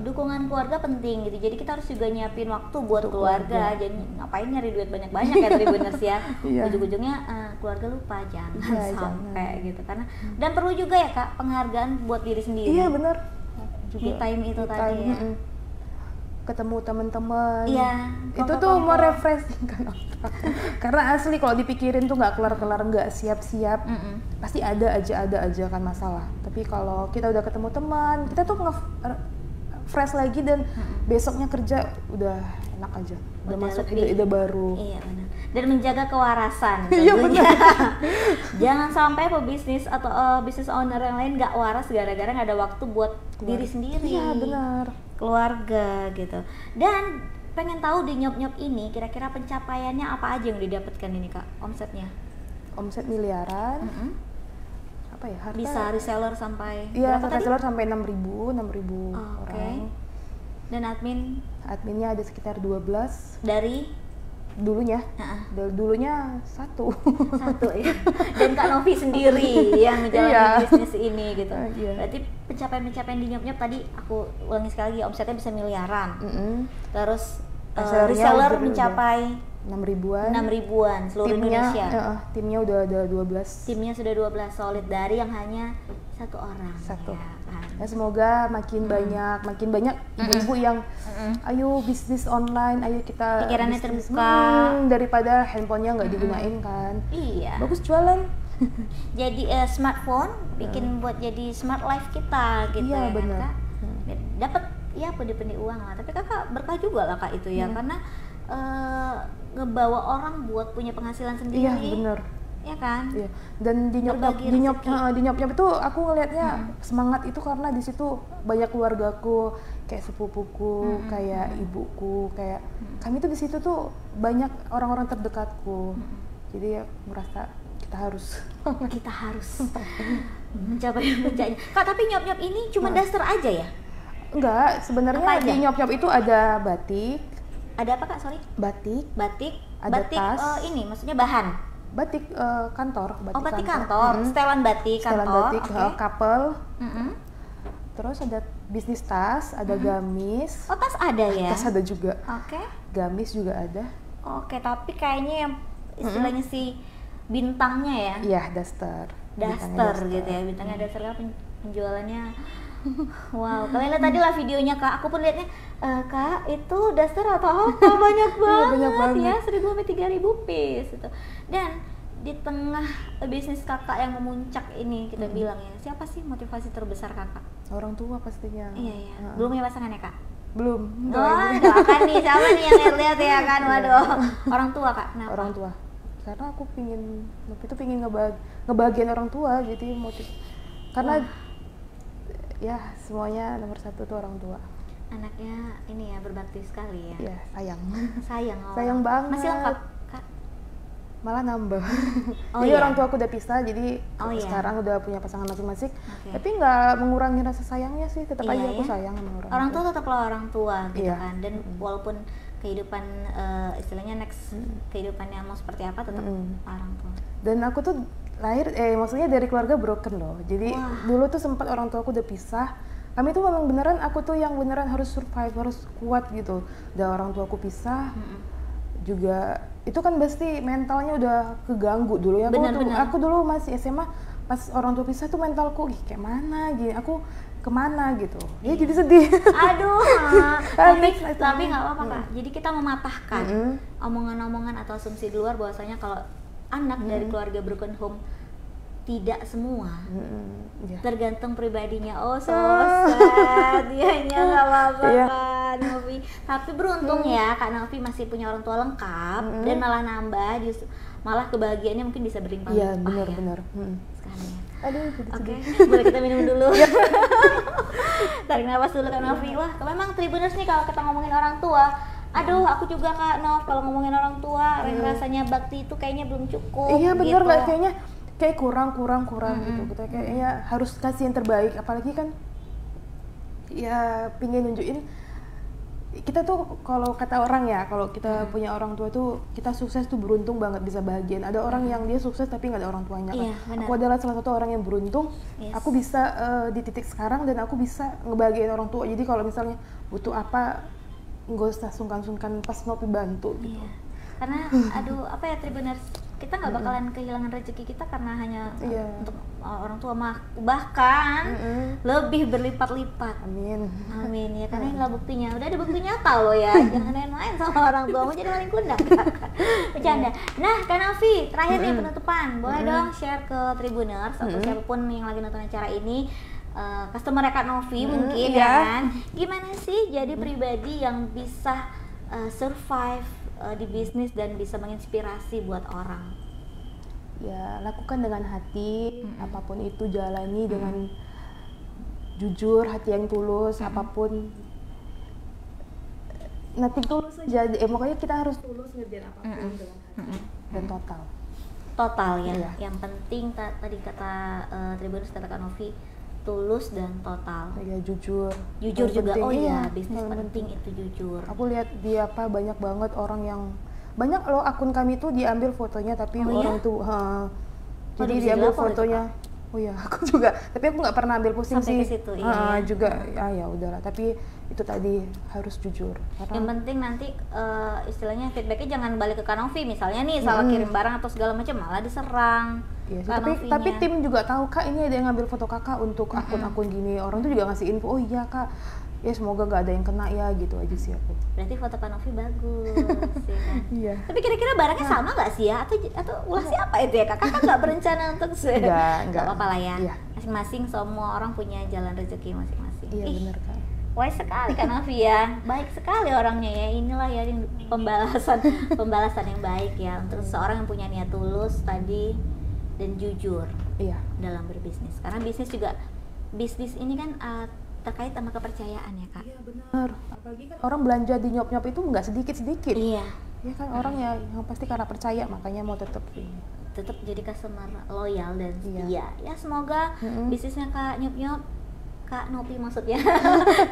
dukungan keluarga penting gitu. Jadi kita harus juga nyiapin waktu buat keluarga. Jadi ngapain nyari duit banyak-banyak ya Tribuners ya. Ujung-ujungnya keluarga lupa, jangan sampai gitu. Karena dan perlu juga ya Kak penghargaan buat diri sendiri. Iya benar. Me time itu tadi ya. Ketemu teman-teman. Iya. Itu tuh mau refreshing kan. Karena asli kalau dipikirin tuh nggak kelar-kelar, nggak siap-siap. Pasti ada aja kan masalah. Tapi kalau kita udah ketemu teman, kita tuh fresh lagi dan besoknya kerja udah enak aja. Udah masuk ide baru. Iya benar. Dan menjaga kewarasan. Iya benar. Jangan sampai pebisnis atau business owner yang lain nggak waras gara-gara nggak ada waktu buat diri sendiri. Iya benar. Keluarga gitu. Dan pengen tahu di nyop-nyop ini kira-kira pencapaiannya apa aja yang didapatkan ini Kak, omsetnya? Omset miliaran. Apa ya? Harta bisa reseller sampai berapa tadi? Reseller sampai 6.000 orang. Dan adminnya ada sekitar 12 dari dulunya. Dulunya satu ya. Dan Kak Novi sendiri yang menjalani bisnis ini gitu. Berarti pencapaian di nyop-nyop tadi aku ulangi sekali lagi, omsetnya bisa miliaran. Terus reseller mencapai 6.000-an seluruh Indonesia. Timnya udah ada 12. Timnya sudah 12 solid dari yang hanya satu orang. Ya, kan? Ya, semoga makin banyak ibu-ibu yang ayo bisnis online, ayo kita pikirannya bisnis, terbuka daripada handphonenya nggak digunain kan. Iya. Bagus jualan. Jadi smartphone bikin buat jadi smart life kita gitu. Iya, ya benar. Kak. Dapat ya pundi-pundi uang lah. Tapi Kakak berkah juga lah Kak itu ya, karena ngebawa orang buat punya penghasilan sendiri. Iya benar. Ya kan? Iya. Dan di nyop-nyop itu aku ngelihatnya semangat itu karena di situ banyak keluargaku, kayak sepupuku, kayak ibuku, kayak kami tuh di situ tuh banyak orang-orang terdekatku. Jadi ya merasa kita harus mencapai puncaknya. Kak, tapi nyop-nyop ini cuma daster aja ya? Enggak, sebenarnya di nyop-nyop itu ada batik. Ada apa Kak? Sorry? Batik, ada tas. Ini maksudnya bahan. Batik kantor, batik kantor. Setelan batik kantor. Couple. Terus ada bisnis tas, ada gamis. Oh, tas ada ya? Tas ada juga. Oke. Gamis juga ada. Oke, tapi kayaknya yang istilahnya si bintangnya ya? Iya, daster gitu ya, bintangnya daster. Kan penjualannya wow, kalian lihat tadi lah videonya Kak, aku pun lihatnya Kak itu daster atau apa banyak banget ya, 1.000 sampai 3.000 piece gitu. Dan di tengah bisnis Kakak yang memuncak ini kita bilang ya, siapa sih motivasi terbesar Kakak? Orang tua pastinya. Iya. Belum punya pasangan ya Kak? Belum. Doakan nih, siapa nih yang lihat ya kan? Waduh. Orang tua Kak, kenapa? Orang tua. Karena aku pingin ngebahagiain orang tua, jadi motif karena ya semuanya nomor satu tuh orang tua. Anaknya ini ya berbakti sekali ya. Iya, sayang. Sayang banget. Masih lengkap Kak? Malah nambah. Oh, jadi iya? orang tua aku udah pisah, jadi sekarang udah punya pasangan masing-masing. Tapi nggak mengurangi rasa sayangnya sih, tetap aja aku sayang sama orang tua. Tetaplah orang tua gitu Iya. kan. Dan walaupun kehidupan istilahnya next kehidupannya mau seperti apa, tetap orang tua. Dan aku tuh lahir maksudnya dari keluarga broken loh. Jadi dulu tuh sempat orang tua aku udah pisah. Kami tuh memang beneran, aku tuh yang beneran harus survive, harus kuat gitu. Dan orang tua aku pisah juga, itu kan pasti mentalnya udah keganggu dulu ya. Aku dulu masih SMA, pas orang tua pisah tuh mentalku kayak mana gitu, aku kemana gitu. Ya jadi sedih. Aduh, tapi nggak apa-apa Kak. Jadi kita mematahkan omongan-omongan atau asumsi di luar bahwasanya kalau anak dari keluarga broken home tidak semua, tergantung pribadinya. Oh so sad, dianya nggak apa-apa Kak Novi. Tapi beruntung ya Kak Novi masih punya orang tua lengkap dan malah nambah, malah kebahagiaannya mungkin bisa berlimpah. Iya benar-benar. Sekarang ya. Aduh, Oke, boleh kita minum dulu. Tarik nafas dulu Kak Novi. Wah, memang Tribuners nih kalau kita ngomongin orang tua, aduh aku juga Kak Nov, kalau ngomongin orang tua rasanya bakti itu kayaknya belum cukup. Iya benar, gitu. nggak kayaknya kayak kurang gitu. Kita kayaknya harus kasih yang terbaik, apalagi kan ya pingin nunjukin kita tuh, kalau kata orang ya, kalau kita punya orang tua tuh kita sukses tuh beruntung banget, bisa bahagiain. Ada orang yang dia sukses tapi nggak ada orang tuanya kan. Aku adalah salah satu orang yang beruntung. Aku bisa di titik sekarang dan aku bisa ngebahagiain orang tua. Jadi kalau misalnya butuh apa, nggak usah sungkan-sungkan pas Nopi bantu gitu. Karena aduh apa ya Tribuners, kita nggak bakalan kehilangan rezeki kita karena hanya untuk orang tua, bahkan lebih berlipat-lipat. Amin ya, karena inilah buktinya. Udah ada bukti nyata loh ya. Jangan main-main sama orang tua, mau jadi maling kundang. Bercanda. Nah Kak Novi, terakhir nih penutupan, boleh dong share ke Tribuners atau siapapun yang lagi nonton acara ini, customer Kak Novi mungkin ya kan, gimana sih jadi pribadi yang bisa survive di bisnis dan bisa menginspirasi buat orang? Ya lakukan dengan hati, apapun itu jalani dengan jujur, hati yang tulus, apapun nanti tulus aja. Pokoknya kita harus tulus ngerjain apapun dengan hati dan total ya. Yang penting tadi kata Tribuners, kata Kak Novi, tulus dan total. Ya jujur juga. Penting, bisnis penting itu jujur. Aku lihat di banyak banget orang yang, banyak loh akun kami tuh diambil fotonya tapi orang tuh jadi diambil fotonya. Oh ya, aku juga, tapi aku nggak pernah ambil pusing sampai sih. Ke situ, juga ya udahlah, tapi itu tadi harus jujur. Karena yang penting nanti istilahnya feedbacknya jangan balik ke Kak Novi, misalnya nih salah kirim barang atau segala macam malah diserang. Iya, tapi tim juga tahu Kak, ini ada yang ngambil foto Kakak untuk akun-akun gini. Orang tuh juga ngasih info, oh iya Kak, ya semoga gak ada yang kena ya, gitu aja sih aku. Berarti foto Kak Novi bagus ya kan? Iya. Tapi kira-kira barangnya sama nggak sih ya? Atau ulah siapa itu ya Kak? Kakak nggak berencana untuk nggak apa-apa lah ya. Iya. Masing-masing semua orang punya jalan rezeki masing-masing. Iya benar Kak. Wise sekali Kak Novi ya, baik sekali orangnya ya. Inilah ya pembalasan yang baik ya untuk seseorang yang punya niat tulus tadi dan jujur dalam berbisnis. Karena bisnis ini kan terkait sama kepercayaan ya Kak. Iya benar. Apalagi kan orang belanja di nyop-nyop itu nggak sedikit-sedikit. Iya. Ya kan orang yang pasti karena percaya makanya mau tetap jadi customer loyal dan setia. Ya semoga bisnisnya Kak Kak Novi maksudnya.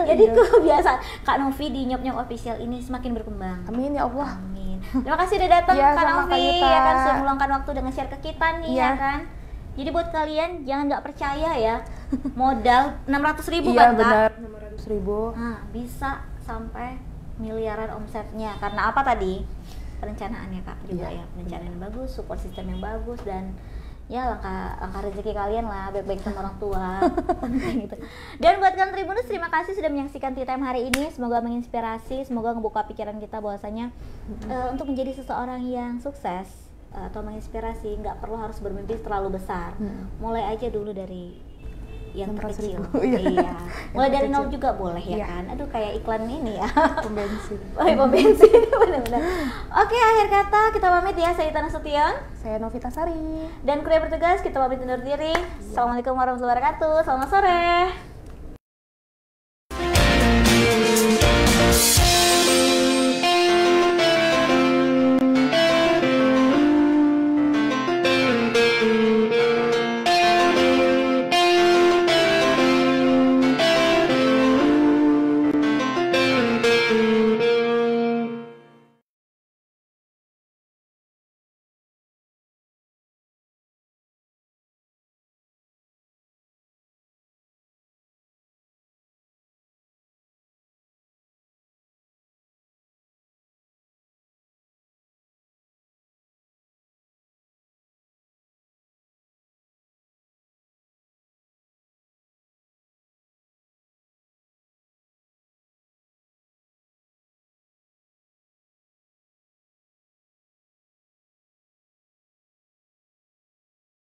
Jadi kebiasaan Kak Novi di Nyop-Nyop Official ini semakin berkembang. Amin ya Allah. Amin. Terima kasih udah datang Kak Novi ya kan, sudah meluangkan waktu dengan share ke kita nih ya kan. Jadi buat kalian jangan nggak percaya ya, modal 600.000 kan Kak? Iya benar, 600.000. Nah, bisa sampai miliaran omsetnya. Karena apa tadi? Perencanaannya Kak juga ya, perencanaan yang bagus, support system yang bagus, dan ya langkah rezeki kalian lah, baik-baik sama orang tua. Gitu. Dan buat kalian Tribuners, terima kasih sudah menyaksikan Tea Time hari ini. Semoga menginspirasi, semoga ngebuka pikiran kita bahwasanya untuk menjadi seseorang yang sukses atau menginspirasi nggak perlu harus bermimpi terlalu besar. Mulai aja dulu dari yang terkecil. 600.000, iya. Iya. Mulai dari terkecil. 0 juga boleh ya Iya. kan? Aduh kayak iklan ini ya. Pom bensin. Oh, pom bensin benar-benar. Oke, akhir kata kita pamit ya. Saya Ita Nasution Saya Novita Sari. dan kru yang bertugas kita pamit undur diri. Assalamualaikum warahmatullahi wabarakatuh. Selamat sore.